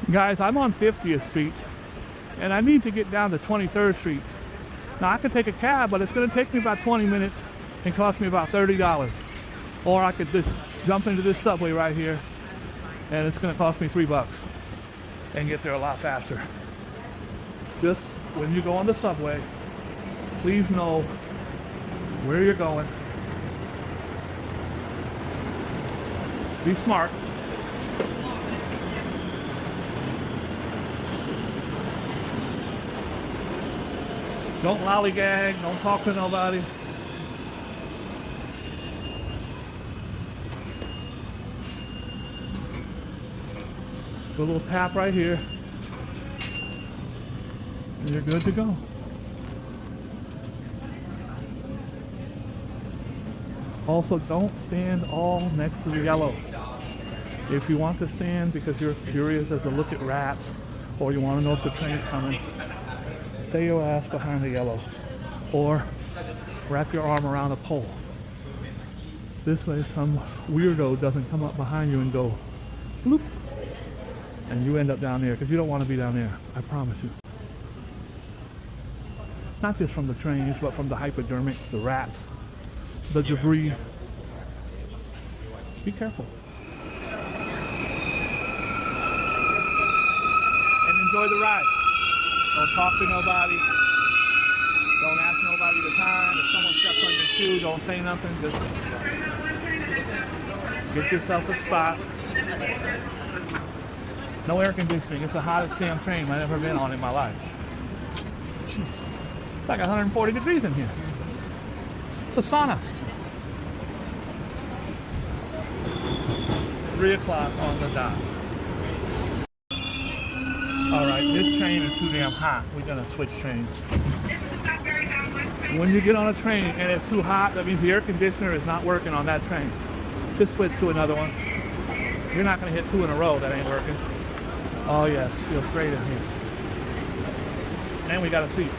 Guys, I'm on 50th Street and I need to get down to 23rd Street. Now I could take a cab, but it's gonna take me about 20 minutes and cost me about $30. Or I could just jump into this subway right here and it's gonna cost me $3 and get there a lot faster. Just when you go on the subway, please know where you're going. Be smart. Don't lollygag, don't talk to nobody. A little tap right here, and you're good to go. Also, don't stand all next to the yellow. If you want to stand because you're curious as to look at rats, or you want to know if the train's coming, stay your ass behind the yellow, or wrap your arm around a pole. This way some weirdo doesn't come up behind you and go bloop, and you end up down there, because you don't want to be down there, I promise you. Not just from the trains, but from the hypodermics, the rats, the debris. Be careful. And enjoy the ride. Don't talk to nobody. Don't ask nobody the time. If someone steps on your shoe, don't say nothing. Just get yourself a spot. No air conditioning. It's the hottest damn train I've ever been on in my life. Jeez. It's like 140 degrees in here. It's a sauna. 3 o'clock on the dot. Alright, this train is too damn hot. We're gonna switch trains. When you get on a train and it's too hot, that means the air conditioner is not working on that train. Just switch to another one. You're not gonna hit 2 in a row that ain't working. Oh yes, feels great in here. And we got a seat.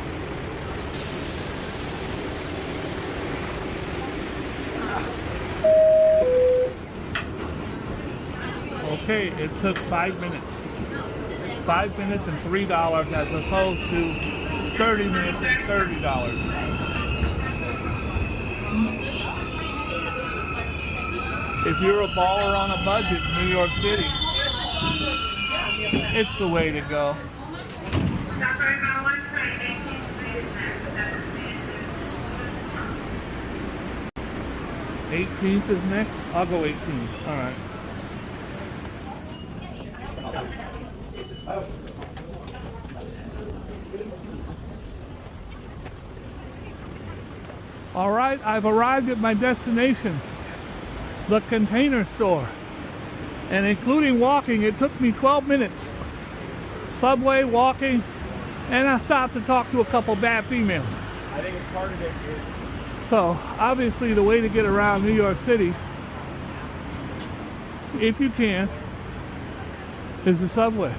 Okay, it took 5 minutes. 5 minutes and $3 as opposed to 30 minutes and $30. If you're a baller on a budget in New York City, it's the way to go. 18th is next? I'll go 18th. All right. All right, I've arrived at my destination, the Container Store. And including walking, it took me 12 minutes. Subway, walking, and I stopped to talk to a couple bad females. I think it's part of it is... So, obviously the way to get around New York City, if you can, is the subway.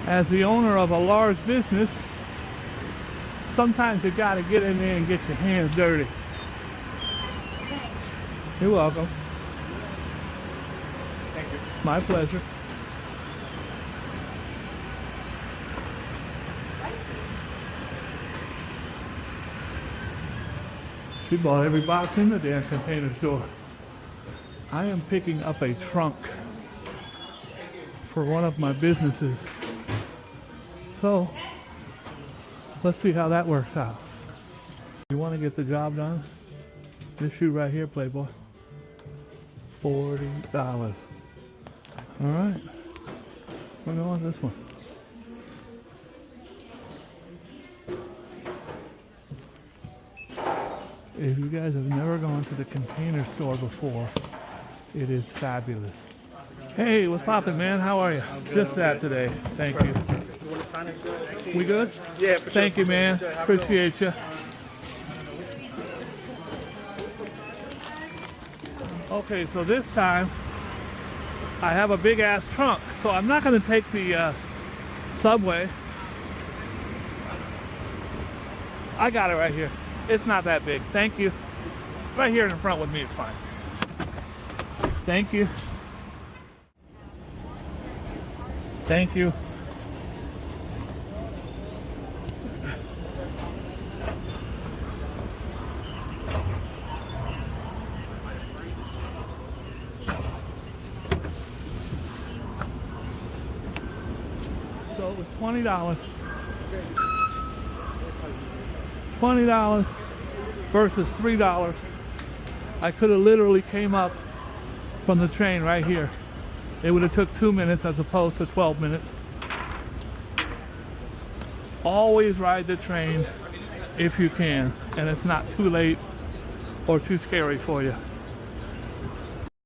As the owner of a large business, sometimes you gotta get in there and get your hands dirty. You're welcome. Thank you. My pleasure. She bought every box in the damn Container Store. I am picking up a trunk for one of my businesses. So, let's see how that works out. You want to get the job done? This shoe right here, Playboy. $40. All right. We're going with this one. If you guys have never gone to the Container Store before, it is fabulous. Hey, what's poppin', man? How are you? Just that today. Thank you. We good? Yeah, for sure. Thank you, man. Appreciate you. Okay, so this time I have a big ass trunk, so I'm not going to take the subway. I got it right here. It's not that big. Thank you. Right here in the front with me is fine. Thank you. Thank you. So it was $20. $20 versus $3. I could have literally came up from the train right here. It would have took 2 minutes as opposed to 12 minutes. Always ride the train if you can, and it's not too late or too scary for you.